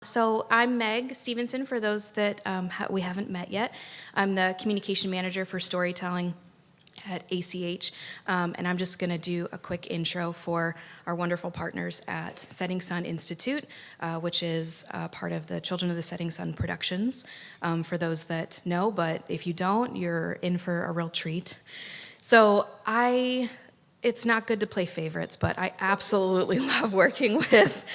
So I'm Meg Stevenson, for those that we haven't met yet. I'm the communication manager for storytelling at ACH, and I'm just going to do a quick intro for our wonderful partners at Sun Insitute, which is part of the Children of the Setting Sun productions, for those that know, but if you don't, you're in for a real treat. So it's not good to play favorites, but I absolutely love working with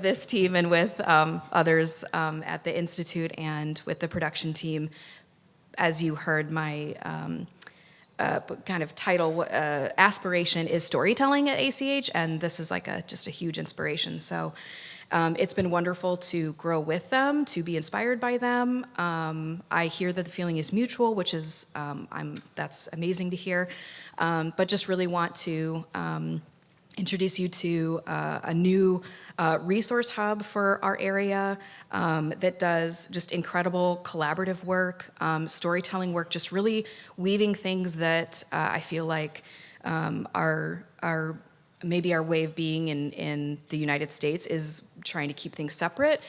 this team and with others at the Institute and with the production team. As you heard, my kind of title aspiration is storytelling at ACH, and this is like just a huge inspiration. So it's been wonderful to grow with them, to be inspired by them. I hear that the feeling is mutual, which is that's amazing to hear. But just really want to introduce you to a new resource hub for our area that does just incredible collaborative work, storytelling work, just really weaving things that I feel like are maybe our way of being in the United States is trying to keep things separate.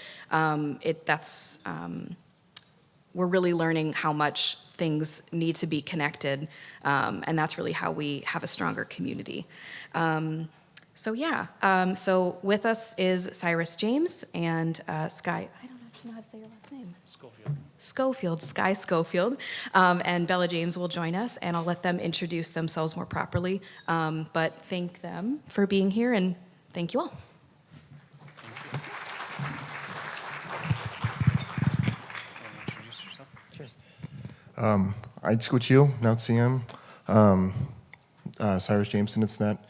We're really learning how much things need to be connected, and that's really how we have a stronger community. So with us is Cyrus James and Sky. I don't actually know how to say your last name. Sky Schofield, and Bella James will join us, and I'll let them introduce themselves more properly. But thank them for being here, and thank you all. Introduce yourself. Cheers. I'd scoot you, Nautsiam. Cyrus Jameson, it's not.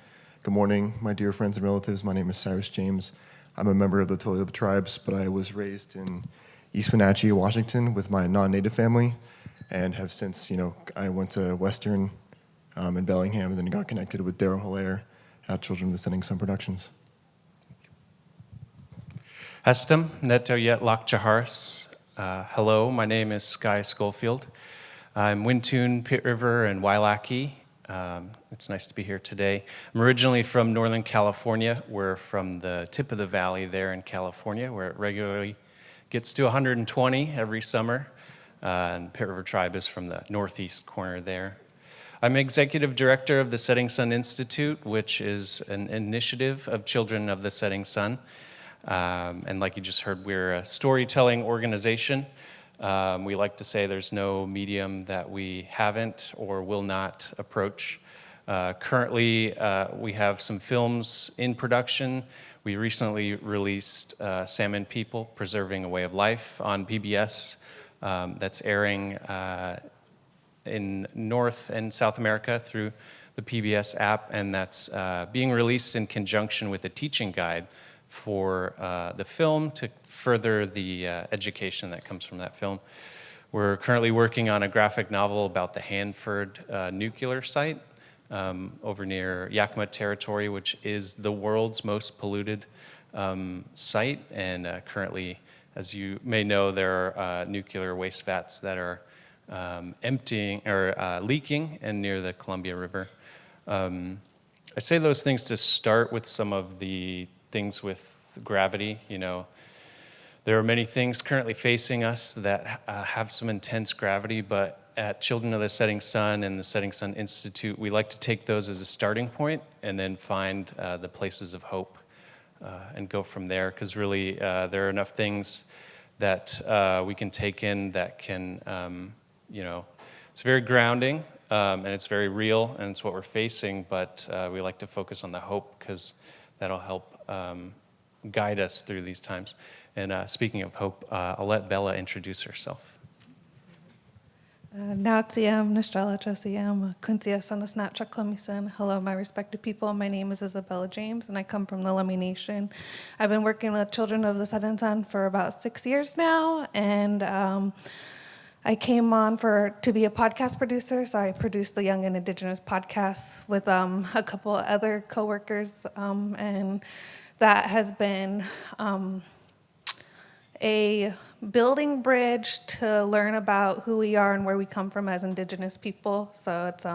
Good morning, my dear friends and relatives. My name is Cyrus James. I'm a member of the Toledo tribes, but I was raised in East Wenatchee, Washington, with my non-native family, and have since, I went to Western in Bellingham, and then got connected with Daryl Hilaire at Children of the Setting Sun Productions. Hestum, Neto Yet Lak Jaharis. Hello, my name is Sky Schofield. I'm Wintun, Pit River, and Wailaki. It's nice to be here today. I'm originally from Northern California. We're from the tip of the valley there in California, where it regularly gets to 120 every summer. And Pit River Tribe is from the northeast corner there. I'm executive director of the Setting Sun Institute, which is an initiative of Children of the Setting Sun. And like you just heard, we're a storytelling organization. We like to say there's no medium that we haven't or will not approach. Currently, we have some films in production. We recently released Salmon People, Preserving a Way of Life on PBS. That's airing in North and South America through the PBS app, and that's being released in conjunction with a teaching guide for the film to further the education that comes from that film. We're currently working on a graphic novel about the Hanford nuclear site over near Yakima Territory, which is the world's most polluted site. And currently, as you may know, there are nuclear waste vats that are emptying or leaking and near the Columbia River. I say those things to start with some of the things with gravity. There are many things currently facing us that have some intense gravity, but at Children of the Setting Sun and the Setting Sun Institute, we like to take those as a starting point and then find the places of hope and go from there, because really there are enough things that we can take in that can, it's very grounding and it's very real and it's what we're facing, but we like to focus on the hope because that'll help guide us through these times. And speaking of hope, I'll let Bella introduce herself. Nautsiam, Nestrela Chosiam, Kuntia Sanasnatra Klemisan. Hello, my respected people. My name is Isabella James, and I come from the Lummi Nation. I've been working with Children of the Setting Sun for about 6 years now, and I came on to be a podcast producer, so I produced the Young and Indigenous podcast with a couple other coworkers, and that has been a building bridge to learn about who we are and where we come from as Indigenous people. So it's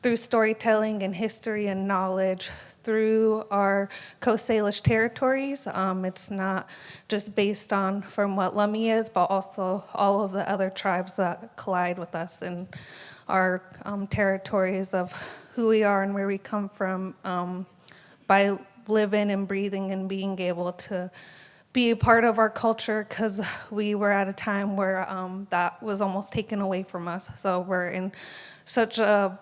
through storytelling and history and knowledge through our Coast Salish territories. It's not just based on from what Lummi is, but also all of the other tribes that collide with us in our territories of who we are and where we come from, by living and breathing and being able to be a part of our culture, because we were at a time where that was almost taken away from us. So we're in such a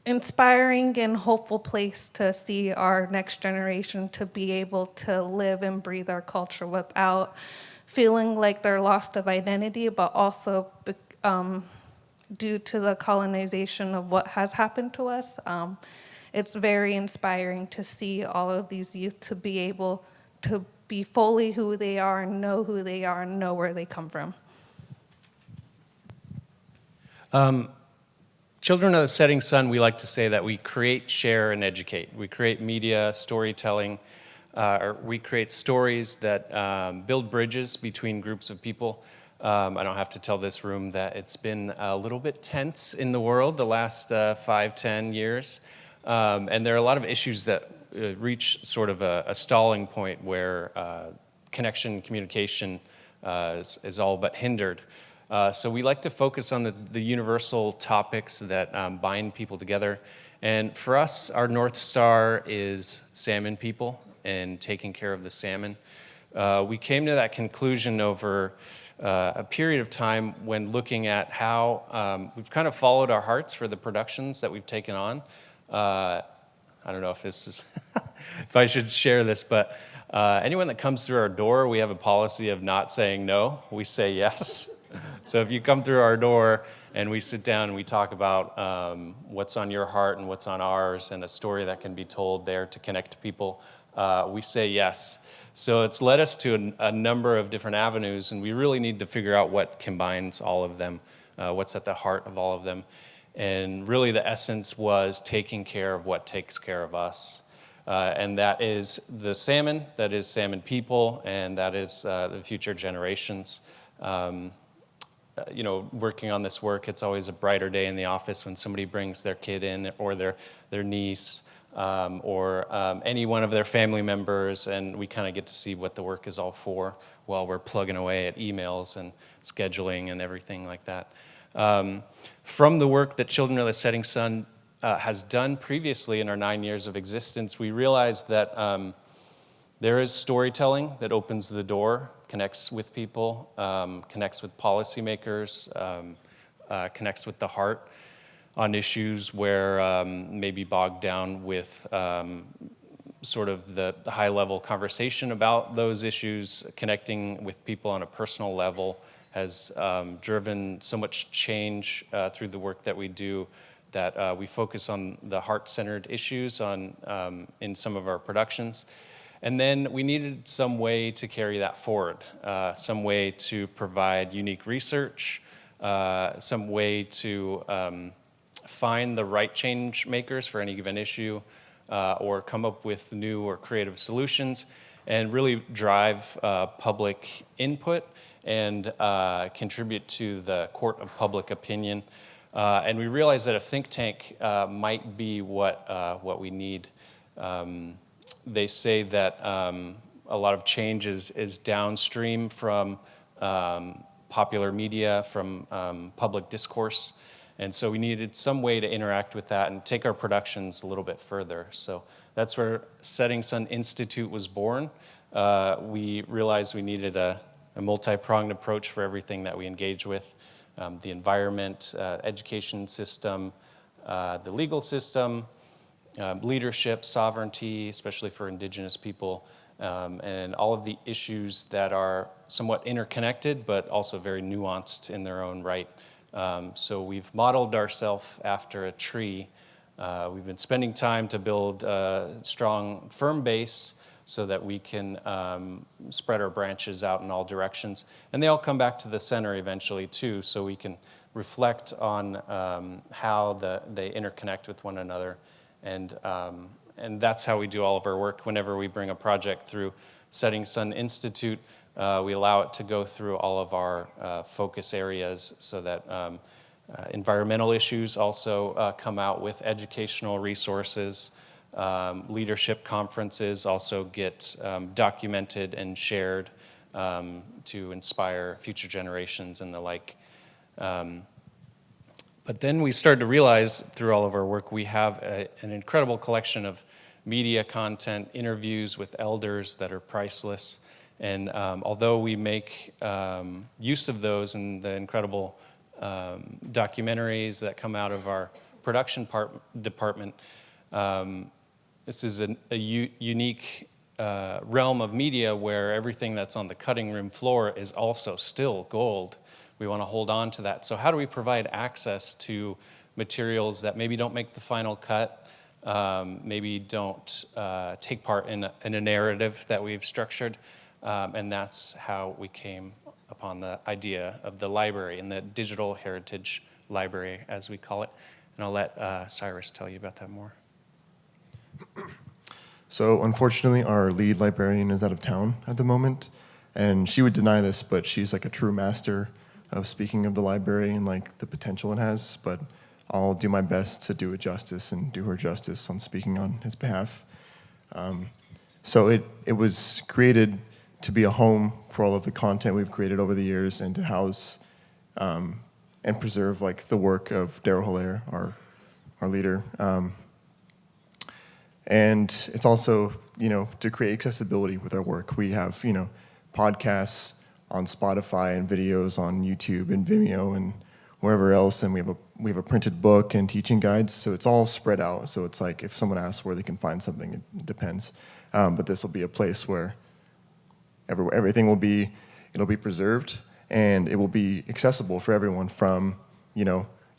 inspiring and hopeful place to see our next generation to be able to live and breathe our culture without feeling like they're lost of identity, but also due to the colonization of what has happened to us. It's very inspiring to see all of these youth to be able to be fully who they are and know who they are and know where they come from. Children of the Setting Sun, we like to say that we create, share, and educate. We create media, storytelling, or we create stories that build bridges between groups of people. I don't have to tell this room that it's been a little bit tense in the world the last 5-10 years. And there are a lot of issues that reach sort of a stalling point where connection, communication is all but hindered. So we like to focus on the universal topics that bind people together. And for us, our North Star is salmon people and taking care of the salmon. We came to that conclusion over a period of time when looking at how we've kind of followed our hearts for the productions that we've taken on. I don't know if this is, if I should share this, but anyone that comes through our door, we have a policy of not saying no, we say yes. So if you come through our door and we sit down and we talk about what's on your heart and what's on ours and a story that can be told there to connect people, we say yes. So it's led us to a number of different avenues, and we really need to figure out what combines all of them, what's at the heart of all of them. And really the essence was taking care of what takes care of us. And that is the salmon, that is salmon people, and that is the future generations. Working on this work, it's always a brighter day in the office when somebody brings their kid in or their niece or any one of their family members, and we kind of get to see what the work is all for while we're plugging away at emails and scheduling and everything like that. From the work that Children of the Setting Sun has done previously in our 9 years of existence, we realized that there is storytelling that opens the door, connects with people, connects with policymakers, connects with the heart on issues where maybe bogged down with sort of the high-level conversation about those issues. Connecting with people on a personal level has driven so much change through the work that we do that we focus on the heart-centered issues in some of our productions. And then we needed some way to carry that forward, some way to provide unique research, some way to find the right change makers for any given issue, or come up with new or creative solutions, and really drive public input and contribute to the court of public opinion. And we realized that a think tank might be what we need. They say that a lot of change is downstream from popular media, from public discourse. And so we needed some way to interact with that and take our productions a little bit further. So that's where Sun Insitute was born. We realized we needed a multi-pronged approach for everything that we engage with. The environment, education system, the legal system, leadership, sovereignty, especially for Indigenous people, and all of the issues that are somewhat interconnected, but also very nuanced in their own right. So we've modeled ourselves after a tree. We've been spending time to build a strong, firm base so that we can spread our branches out in all directions. And they all come back to the center eventually too, so we can reflect on how they interconnect with one another. And that's how we do all of our work. Whenever we bring a project through Sun Insitute, We allow it to go through all of our focus areas so that environmental issues also come out with educational resources. Leadership conferences also get documented and shared to inspire future generations and the like. But then we started to realize through all of our work, we have an incredible collection of media content, interviews with elders that are priceless. And although we make use of those in the incredible documentaries that come out of our production department, this is a unique realm of media where everything that's on the cutting room floor is also still gold. We want to hold on to that. So how do we provide access to materials that maybe don't make the final cut, maybe don't take part in a narrative that we've structured? And that's how we came upon the idea of the library and the digital heritage library, as we call it. And I'll let Cyrus tell you about that more. So unfortunately, our lead librarian is out of town at the moment, and she would deny this, but she's like a true master of speaking of the library and like the potential it has. But I'll do my best to do it justice and do her justice on speaking on his behalf. So it was created to be a home for all of the content we've created over the years and to house and preserve like the work of Daryl Hilaire, our leader. And it's also, to create accessibility with our work. We have, podcasts on Spotify and videos on YouTube and Vimeo and wherever else. And we have a printed book and teaching guides. So it's all spread out. So it's like if someone asks where they can find something, it depends. But this will be a place where everything will be preserved and it will be accessible for everyone from,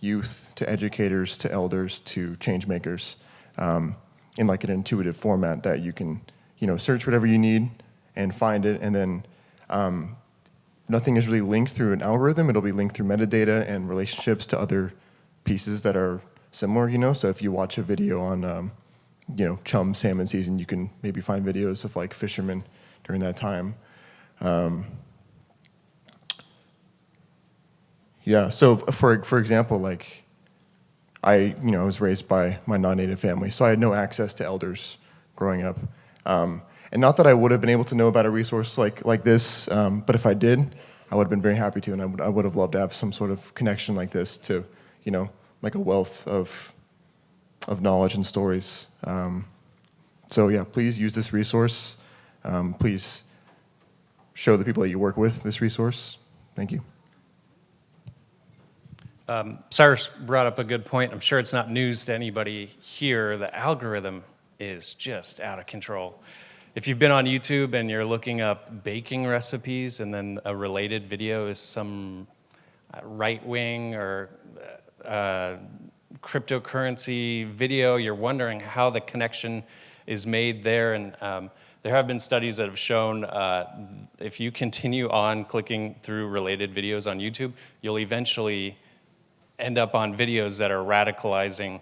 youth to educators to elders to change makers. In like an intuitive format that you can, search whatever you need and find it. And then nothing is really linked through an algorithm. It'll be linked through metadata and relationships to other pieces that are similar, So if you watch a video on, chum salmon season, you can maybe find videos of like fishermen during that time. So for example, like, I was raised by my non-native family, so I had no access to elders growing up. And not that I would have been able to know about a resource like this, but if I did, I would have been very happy to, and I would have loved to have some sort of connection like this to, like a wealth of knowledge and stories. So please use this resource. Please show the people that you work with this resource. Thank you. Cyrus brought up a good point. I'm sure it's not news to anybody here. The algorithm is just out of control. If you've been on YouTube and you're looking up baking recipes and then a related video is some right-wing or cryptocurrency video, you're wondering how the connection is made there. And there have been studies that have shown if you continue on clicking through related videos on YouTube, you'll eventually end up on videos that are radicalizing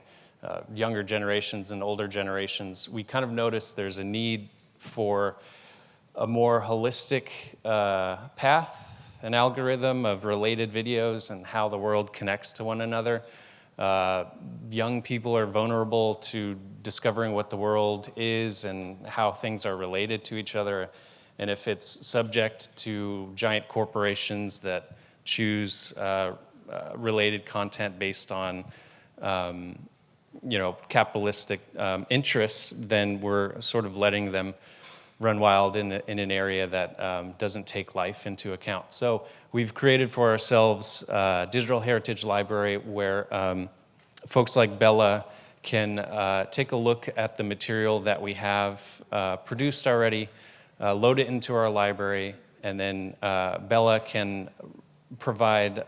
younger generations and older generations. We kind of notice there's a need for a more holistic path, an algorithm of related videos and how the world connects to one another. Young people are vulnerable to discovering what the world is and how things are related to each other. And if it's subject to giant corporations that choose related content based on, capitalistic interests, then we're sort of letting them run wild in an area that doesn't take life into account. So we've created for ourselves a digital heritage library where folks like Bella can take a look at the material that we have produced already, load it into our library, and then Bella can provide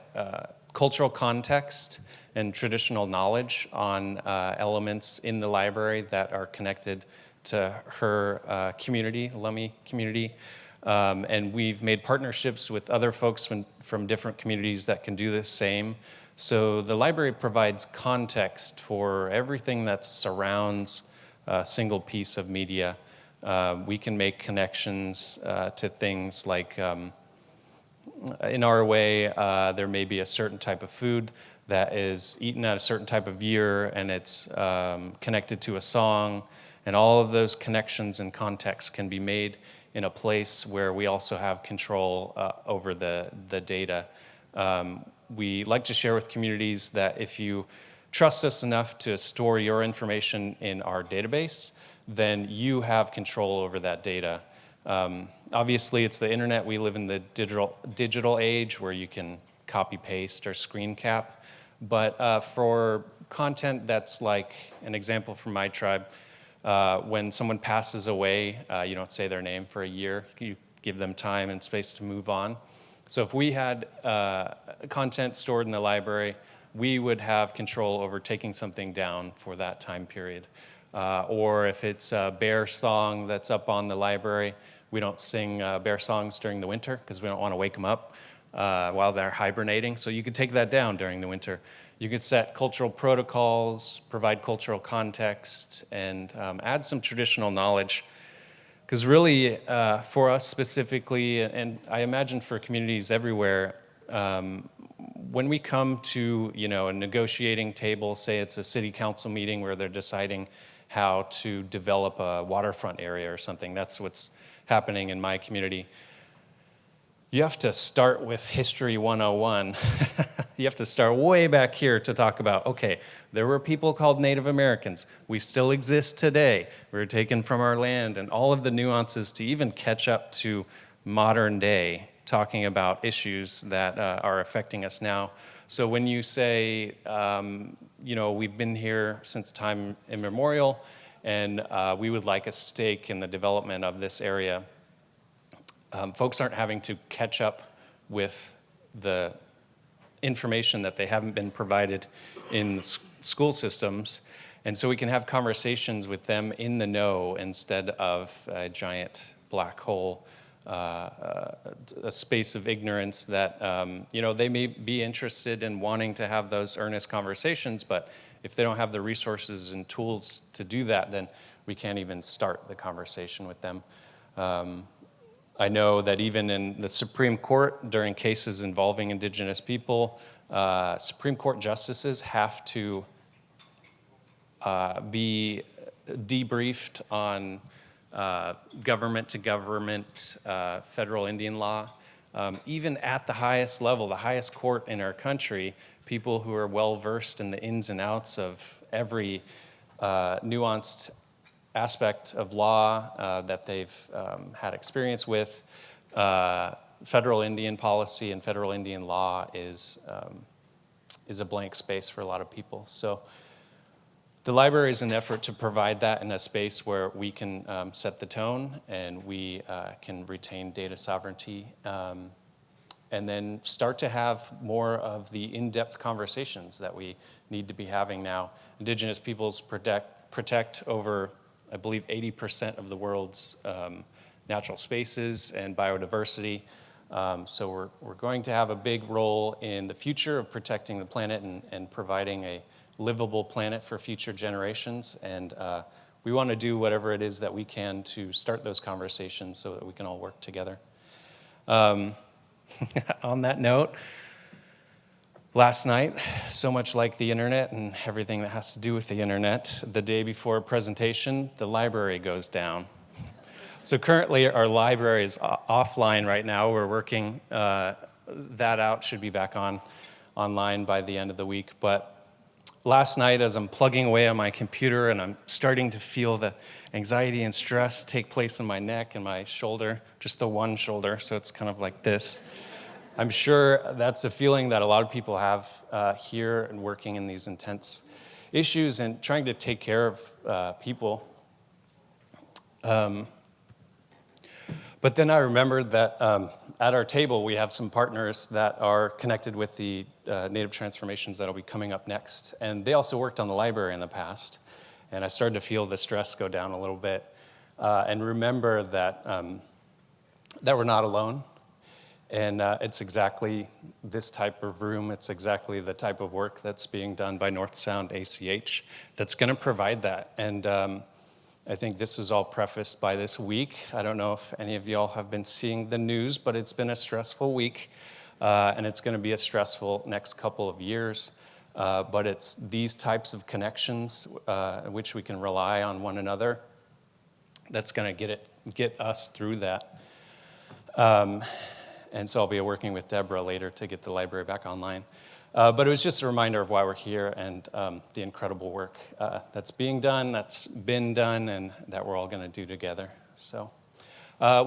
cultural context and traditional knowledge on elements in the library that are connected to her community, Lummi community. And we've made partnerships with other folks from different communities that can do the same. So the library provides context for everything that surrounds a single piece of media. We can make connections to things like, in our way, there may be a certain type of food that is eaten at a certain type of year, and it's connected to a song, and all of those connections and contexts can be made in a place where we also have control over the data. We like to share with communities that if you trust us enough to store your information in our database, then you have control over that data. Obviously, it's the internet. We live in the digital age where you can copy paste or screen cap. But for content that's like an example from my tribe, when someone passes away, you don't say their name for a year. You give them time and space to move on. So if we had content stored in the library, we would have control over taking something down for that time period. Or if it's a bear song that's up on the library, we don't sing bear songs during the winter because we don't want to wake them up while they're hibernating. So you could take that down during the winter. You could set cultural protocols, provide cultural context, and add some traditional knowledge. Because really, for us specifically, and I imagine for communities everywhere, when we come to a negotiating table, say it's a city council meeting where they're deciding how to develop a waterfront area or something, that's what's happening in my community. You have to start with History 101. You have to start way back here to talk about, okay, there were people called Native Americans. We still exist today. We were taken from our land, and all of the nuances to even catch up to modern day, talking about issues that are affecting us now. So when you say, we've been here since time immemorial, and we would like a stake in the development of this area, folks aren't having to catch up with the information that they haven't been provided in school systems. And so we can have conversations with them in the know instead of a giant black hole, a space of ignorance that, they may be interested in wanting to have those earnest conversations, but if they don't have the resources and tools to do that, then we can't even start the conversation with them. I know that even in the Supreme Court, during cases involving Indigenous people, Supreme Court justices have to be debriefed on government-to-government federal Indian law. Even at the highest level, the highest court in our country, people who are well-versed in the ins and outs of every nuanced aspect of law that they've had experience with. Federal Indian policy and federal Indian law is a blank space for a lot of people. So the library is an effort to provide that in a space where we can set the tone and we can retain data sovereignty and then start to have more of the in-depth conversations that we need to be having now. Indigenous peoples protect over, I believe, 80% of the world's natural spaces and biodiversity. So we're going to have a big role in the future of protecting the planet and providing a livable planet for future generations. And we want to do whatever it is that we can to start those conversations so that we can all work together. On that note, last night, so much like the internet and everything that has to do with the internet, the day before a presentation, the library goes down. So currently our library is offline right now. We're working that out, should be back online by the end of the week. But last night as I'm plugging away on my computer and I'm starting to feel the anxiety and stress take place in my neck and my shoulder, just the one shoulder, so it's kind of like this. I'm sure that's a feeling that a lot of people have here and working in these intense issues and trying to take care of people. But then I remembered that at our table we have some partners that are connected with the Native transformations that will be coming up next. And they also worked on the library in the past. And I started to feel the stress go down a little bit and remember that we're not alone. And it's exactly this type of room, it's exactly the type of work that's being done by North Sound ACH that's going to provide that. And I think this was all prefaced by this week. I don't know if any of y'all have been seeing the news, but it's been a stressful week, and it's going to be a stressful next couple of years. But it's these types of connections in which we can rely on one another that's going to get us through that. And so I'll be working with Deborah later to get the library back online. But it was just a reminder of why we're here and the incredible work that's being done, that's been done, and that we're all going to do together. So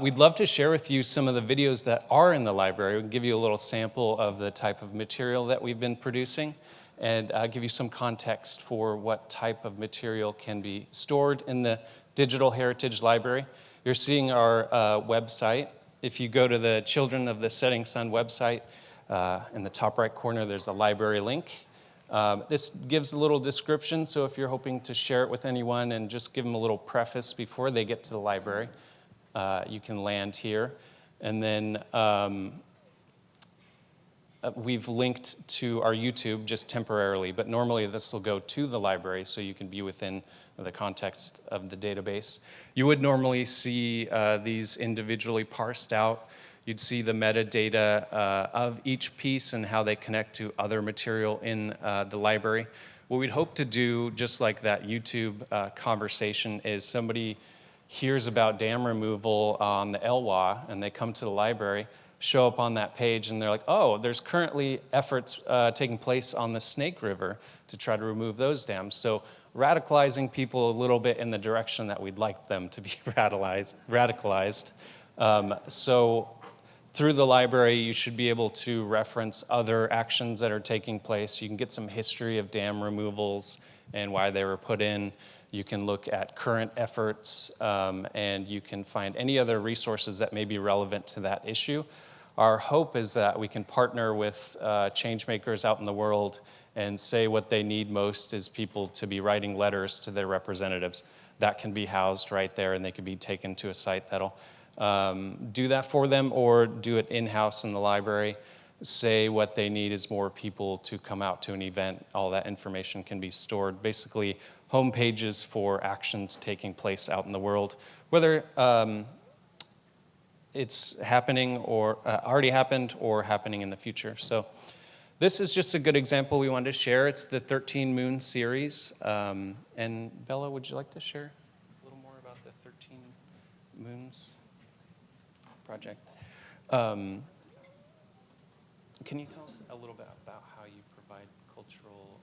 we'd love to share with you some of the videos that are in the library. We'll give you a little sample of the type of material that we've been producing and give you some context for what type of material can be stored in the Digital Heritage Library. You're seeing our website. If you go to the Children of the Setting Sun website, in the top right corner, there's a library link. This gives a little description, so if you're hoping to share it with anyone and just give them a little preface before they get to the library, you can land here. And then we've linked to our YouTube just temporarily, but normally this will go to the library so you can be within the context of the database. You would normally see these individually parsed out. You'd see the metadata of each piece and how they connect to other material in the library. What we'd hope to do, just like that YouTube conversation, is somebody hears about dam removal on the Elwha and they come to the library, show up on that page, and they're like, oh, there's currently efforts taking place on the Snake River to try to remove those dams. So radicalizing people a little bit in the direction that we'd like them to be radicalized. So through the library, you should be able to reference other actions that are taking place. You can get some history of dam removals and why they were put in. You can look at current efforts, and you can find any other resources that may be relevant to that issue. Our hope is that we can partner with change makers out in the world and say what they need most is people to be writing letters to their representatives. That can be housed right there, and they can be taken to a site that'll do that for them, or do it in-house in the library. Say what they need is more people to come out to an event. All that information can be stored. Basically, home pages for actions taking place out in the world, whether it's happening or already happened or happening in the future. So this is just a good example we wanted to share. It's the 13 Moon series. And Bella, would you like to share a little more about the 13 Moons project? Can you tell us a little bit about how you provide cultural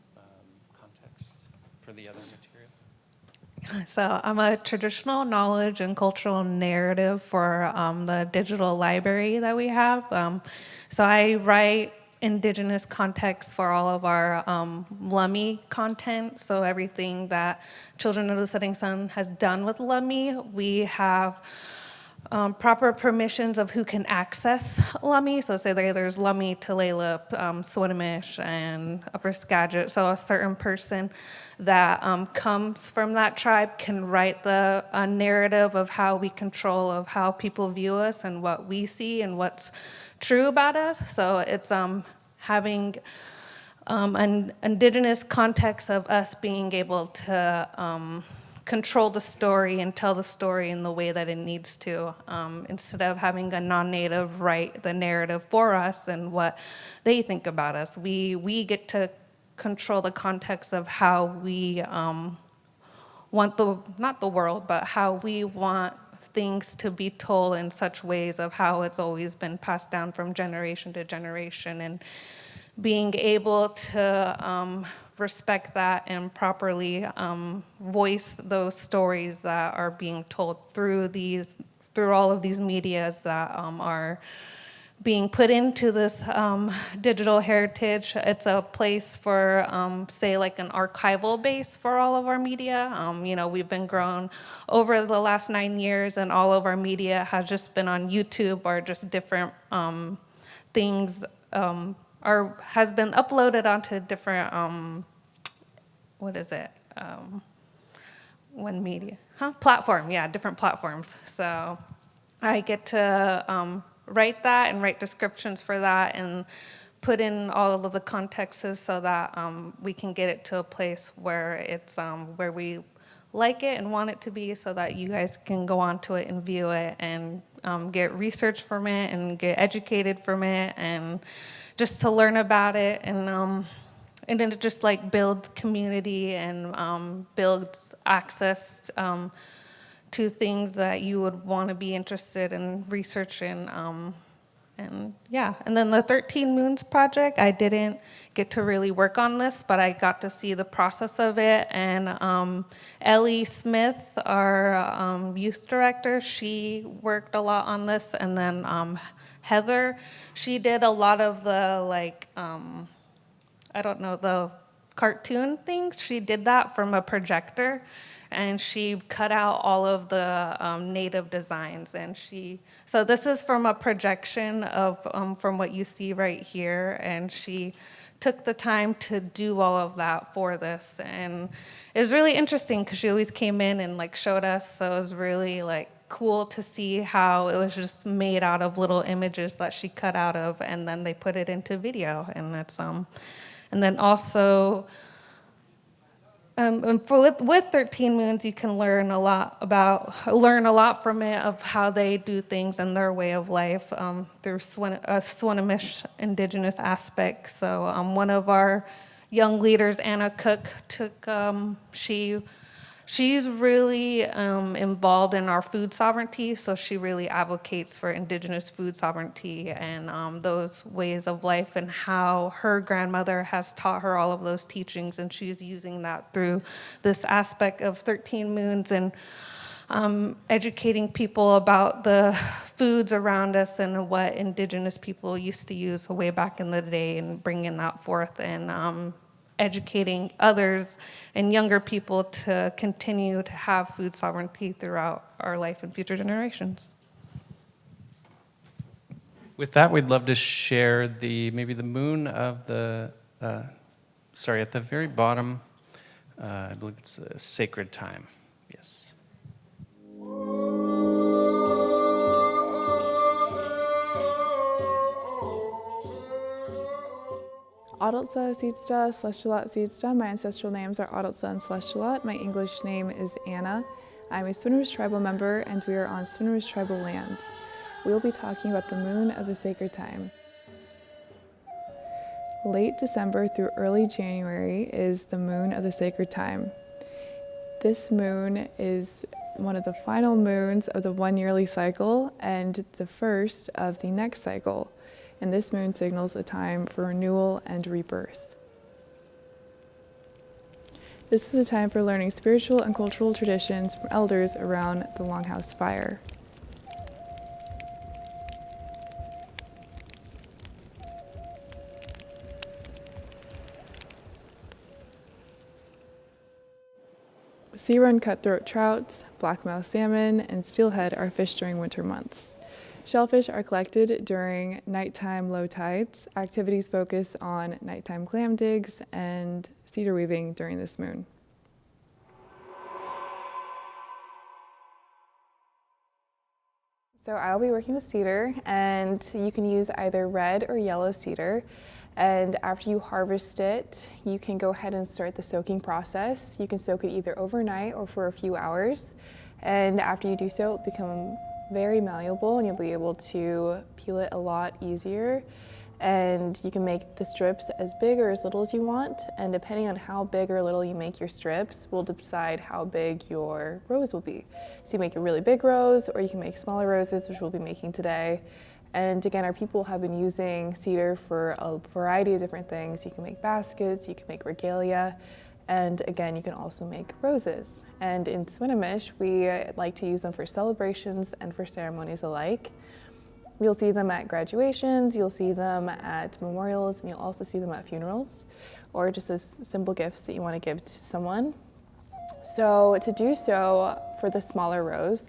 context for the other material? So I'm a traditional knowledge and cultural narrative for the digital library that we have. So I write Indigenous context for all of our Lummi content. So everything that Children of the Setting Sun has done with Lummi, we have proper permissions of who can access Lummi. So say there's Lummi, Tulalip, Swinomish, and Upper Skagit. So a certain person that comes from that tribe can write the narrative of how we control, of how people view us and what we see and what's true about us. So it's having an Indigenous context of us being able to control the story and tell the story in the way that it needs to, instead of having a non-native write the narrative for us and what they think about us. We get to control the context of how we want not the world, but how we want things to be told in such ways of how it's always been passed down from generation to generation, and being able to respect that and properly voice those stories that are being told through all of these medias that are being put into this digital heritage. It's a place for, say, like an archival base for all of our media. We've been grown over the last 9 years, and all of our media has just been on YouTube or just different things, or has been uploaded onto different, one media, platform, yeah, different platforms. So I get to write that and write descriptions for that and put in all of the contexts so that we can get it to a place where it's where we like it and want it to be, so that you guys can go onto it and view it and get research from it and get educated from it, and just to learn about it, and then it just like builds community and builds access to things that you would want to be interested in researching. And yeah, and then the 13 Moons project, I didn't get to really work on this, but I got to see the process of it. And Ellie Smith, our youth director, she worked a lot on this. And then Heather, she did a lot of the the cartoon things. She did that from a projector, and she cut out all of the native designs. And so this is from a projection of from what you see right here, and she took the time to do all of that for this. And it was really interesting because she always came in and like showed us, so it was really like cool to see how it was just made out of little images that she cut out of, and then they put it into video. And that's and then also with 13 Moons, you can learn a lot from it of how they do things and their way of life through Swinomish Indigenous aspect. So one of our young leaders, Anna Cook, she's really involved in our food sovereignty, so she really advocates for Indigenous food sovereignty and those ways of life, and how her grandmother has taught her all of those teachings, and she's using that through this aspect of 13 Moons and educating people about the foods around us and what Indigenous people used to use way back in the day, and bringing that forth, and educating others and younger people to continue to have food sovereignty throughout our life and future generations. With that, we'd love to share maybe the moon of the, at the very bottom, I believe it's a sacred time. Yes. Adultsa, Seedsta, Celestialat, Seedsta. My ancestral names are Adultsa and Celestialat. My English name is Anna. I'm a Swinomish tribal member, and we are on Swinomish tribal lands. We will be talking about the moon of the sacred time. Late December through early January is the moon of the sacred time. This moon is one of the final moons of the one-yearly cycle and the first of the next cycle. And this moon signals a time for renewal and rebirth. This is a time for learning spiritual and cultural traditions from elders around the Longhouse fire. Sea-run cutthroat trouts, blackmouth salmon, and steelhead are fished during winter months. Shellfish are collected during nighttime low tides. Activities focus on nighttime clam digs and cedar weaving during this moon. So I'll be working with cedar, and you can use either red or yellow cedar. And after you harvest it, you can go ahead and start the soaking process. You can soak it either overnight or for a few hours. And after you do so, it'll become very malleable, and you'll be able to peel it a lot easier. And you can make the strips as big or as little as you want, and depending on how big or little you make your strips will decide how big your rose will be. So you make a really big rose, or you can make smaller roses, which we'll be making today. And again, our people have been using cedar for a variety of different things. You can make baskets, you can make regalia, and again, you can also make roses. And in Swinomish, we like to use them for celebrations and for ceremonies alike. You'll see them at graduations, you'll see them at memorials, and you'll also see them at funerals, or just as simple gifts that you want to give to someone. So to do so, for the smaller rose,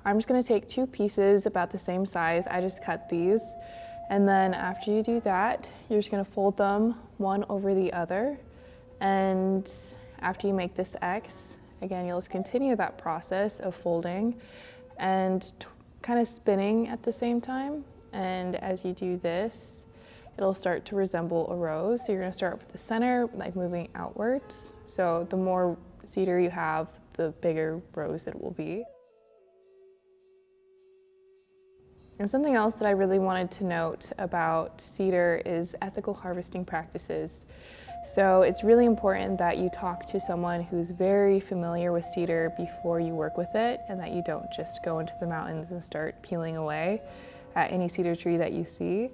I'm just going to take 2 pieces about the same size. I just cut these. And then after you do that, you're just going to fold them one over the other. And after you make this X, again, you'll just continue that process of folding and kind of spinning at the same time. And as you do this, it'll start to resemble a rose. So you're going to start with the center, like moving outwards. So the more cedar you have, the bigger rose it will be. And something else that I really wanted to note about cedar is ethical harvesting practices. So it's really important that you talk to someone who's very familiar with cedar before you work with it, and that you don't just go into the mountains and start peeling away at any cedar tree that you see.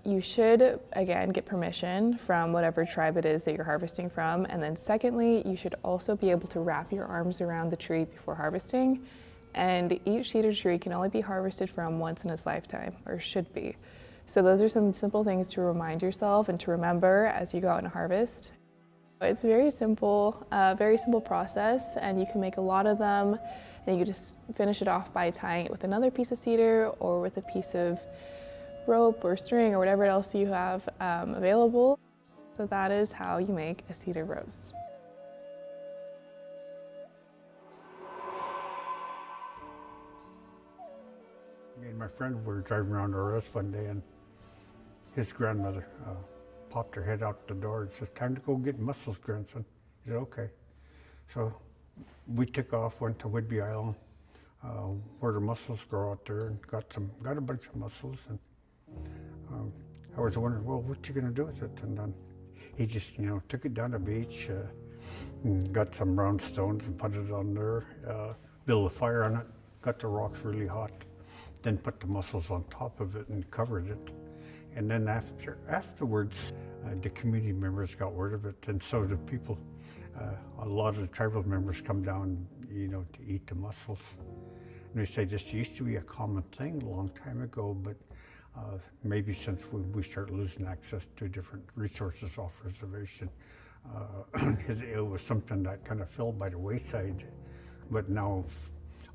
You should, again, get permission from whatever tribe it is that you're harvesting from. And then secondly, you should also be able to wrap your arms around the tree before harvesting. And each cedar tree can only be harvested from once in its lifetime, or should be. So those are some simple things to remind yourself and to remember as you go out and harvest. It's very simple process, and you can make a lot of them, and you can just finish it off by tying it with another piece of cedar or with a piece of rope or string or whatever else you have available. So that is how you make a cedar rose. Me and my friend were driving around our house one day, and his grandmother popped her head out the door and says, "Time to go get mussels, grandson." He said, "Okay." So we took off, went to Whidbey Island, where the mussels grow out there, and got a bunch of mussels. And I was wondering, well, what you gonna do with it? And then he just, took it down the beach, and got some round stones and put it on there, built a fire on it, got the rocks really hot, then put the mussels on top of it and covered it. And then afterwards, the community members got word of it, and so the people, a lot of the tribal members come down, to eat the mussels. And they say this used to be a common thing a long time ago, but maybe since we start losing access to different resources off reservation, it was something that kind of fell by the wayside. But now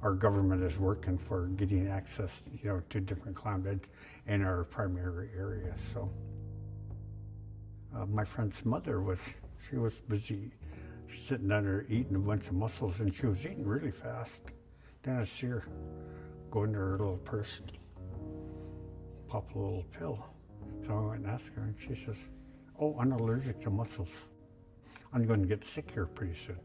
our government is working for getting access, to different clam beds in our primary area. So my friend's mother she was busy sitting down there eating a bunch of mussels, and she was eating really fast. Then I see her go into her little purse, pop a little pill. So I went and asked her, and she says, "Oh, I'm allergic to mussels. I'm going to get sick here pretty soon."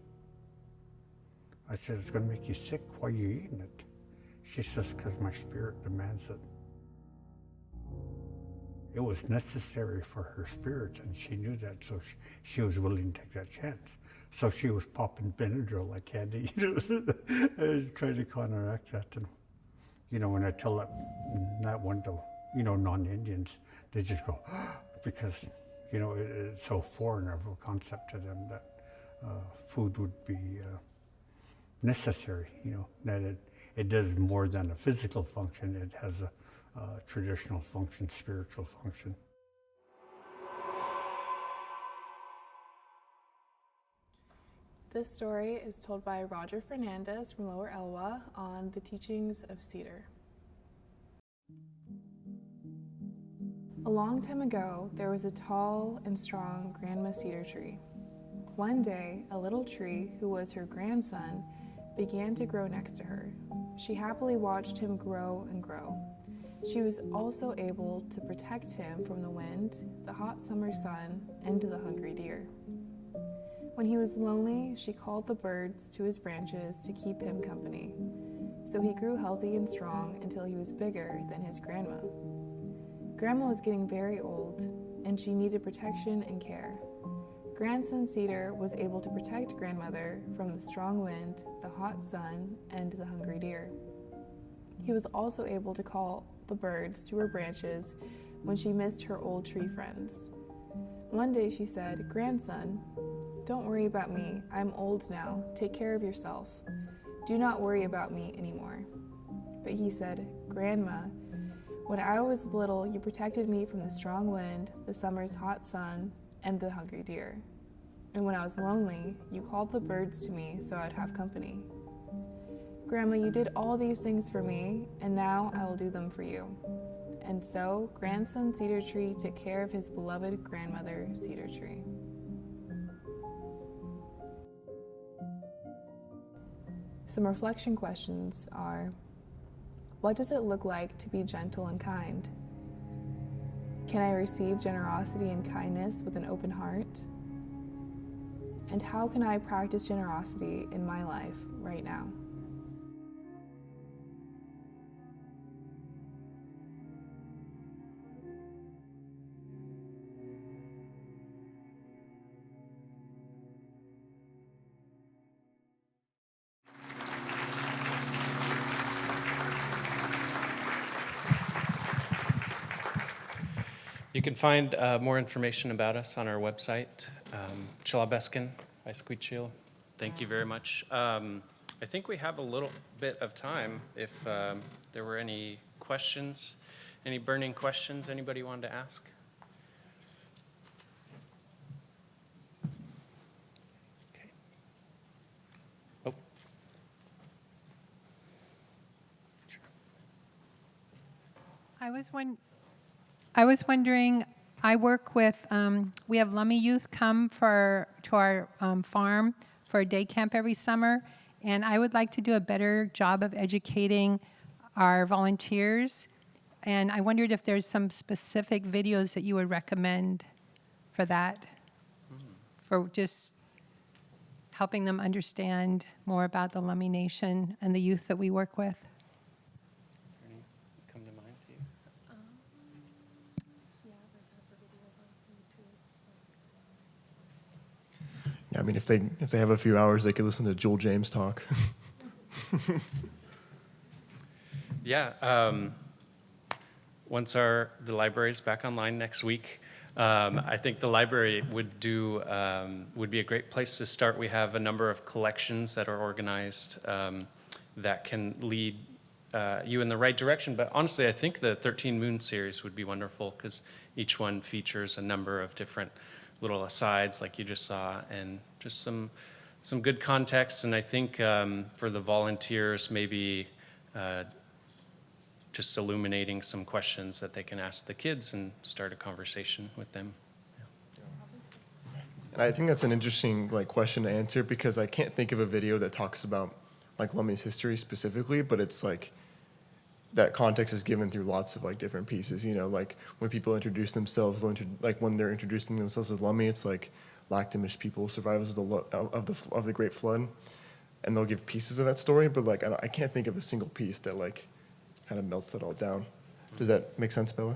I said, "It's going to make you sick. Why are you eating it?" She says, "Because my spirit demands it." It was necessary for her spirit, and she knew that, so she was willing to take that chance. So she was popping Benadryl like candy, trying to counteract that. And, when I tell that one to, non-Indians, they just go, because, it's so foreign of a concept to them that food would be necessary, that it does more than a physical function. It has a traditional function, spiritual function. This story is told by Roger Fernandez from Lower Elwha on the teachings of cedar. A long time ago, there was a tall and strong grandma cedar tree. One day, a little tree who was her grandson began to grow next to her. She happily watched him grow and grow. She was also able to protect him from the wind, the hot summer sun, and the hungry deer. When he was lonely, she called the birds to his branches to keep him company. So he grew healthy and strong until he was bigger than his grandma. Grandma was getting very old, and she needed protection and care. Grandson Cedar was able to protect grandmother from the strong wind, the hot sun, and the hungry deer. He was also able to call the birds to her branches when she missed her old tree friends. One day she said, "Grandson, don't worry about me. I'm old now. Take care of yourself. Do not worry about me anymore." But he said, "Grandma, when I was little, you protected me from the strong wind, the summer's hot sun, and the hungry deer. And when I was lonely, you called the birds to me so I'd have company. Grandma, you did all these things for me, and now I will do them for you." And so, grandson Cedar Tree took care of his beloved grandmother Cedar Tree. Some reflection questions are: what does it look like to be gentle and kind? Can I receive generosity and kindness with an open heart? And how can I practice generosity in my life right now? You can find more information about us on our website. Chalabeskin, Aisquichil. Thank you very much. I think we have a little bit of time if there were any questions, any burning questions anybody wanted to ask. Okay. Oh. Sure. I was wondering, I work with, we have Lummi youth come to our farm for a day camp every summer, and I would like to do a better job of educating our volunteers. And I wondered if there's some specific videos that you would recommend for that, for just helping them understand more about the Lummi Nation and the youth that we work with. Any come to mind to you? Yeah, I mean, if they have a few hours, they could listen to Joel James talk. Yeah. Once the library is back online next week, I think the library would be a great place to start. We have a number of collections that are organized that can lead you in the right direction. But honestly, I think the 13 Moon series would be wonderful because each one features a number of different little asides like you just saw, and just some good context. And I think for the volunteers, maybe just illuminating some questions that they can ask the kids and start a conversation with them. And I think that's an interesting question to answer, because I can't think of a video that talks about Lummi's history specifically, but it's that context is given through lots of different pieces. When people introduce themselves, when they're introducing themselves as Lummi, it's Lactamish people, survivors of the Great Flood, and they'll give pieces of that story. But I can't think of a single piece that kind of melts that all down. Does that make sense, Bella?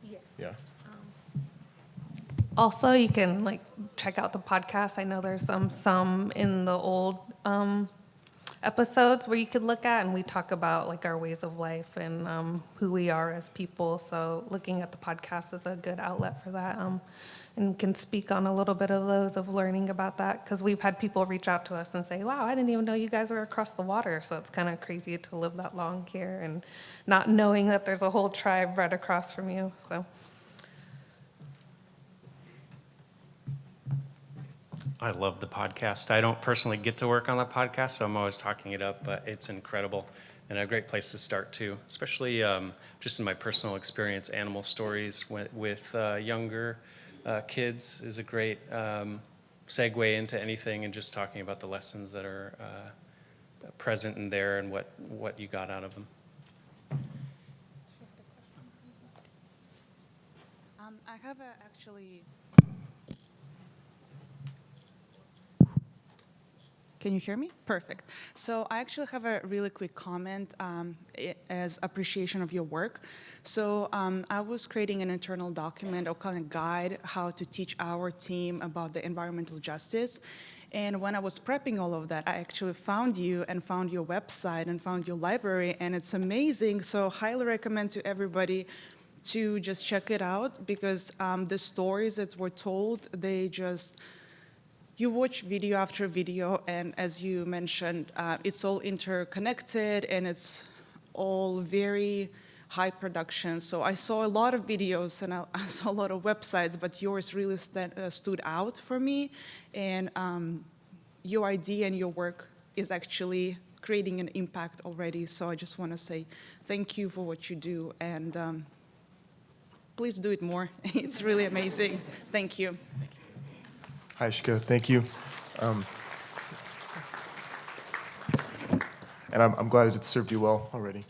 Yeah. Yeah. Also, you can check out the podcast. I know there's some in the old episodes where you could look at, and we talk about our ways of life and who we are as people. So looking at the podcast is a good outlet for that, and can speak on a little bit of those, of learning about that, because we've had people reach out to us and say, wow, I didn't even know you guys were across the water. So it's kind of crazy to live that long here and not knowing that there's a whole tribe right across from you. So I love the podcast. I don't personally get to work on the podcast, so I'm always talking it up, but it's incredible and a great place to start too, especially just in my personal experience. Animal stories with younger kids is a great segue into anything, and just talking about the lessons that are present in there and what you got out of them. I have actually. Can you hear me? Perfect. So I actually have a really quick comment as appreciation of your work. So I was creating an internal document or kind of guide how to teach our team about the environmental justice. And when I was prepping all of that, I actually found you and found your website and found your library, and it's amazing. So highly recommend to everybody to just check it out, because the stories that were told, you watch video after video, and as you mentioned, it's all interconnected and it's all very high production. So I saw a lot of videos and I saw a lot of websites, but yours really stood out for me. And your idea and your work is actually creating an impact already. So I just want to say thank you for what you do, and please do it more. It's really amazing. Thank you. Hi, Shika. Thank you. And I'm glad it served you well already.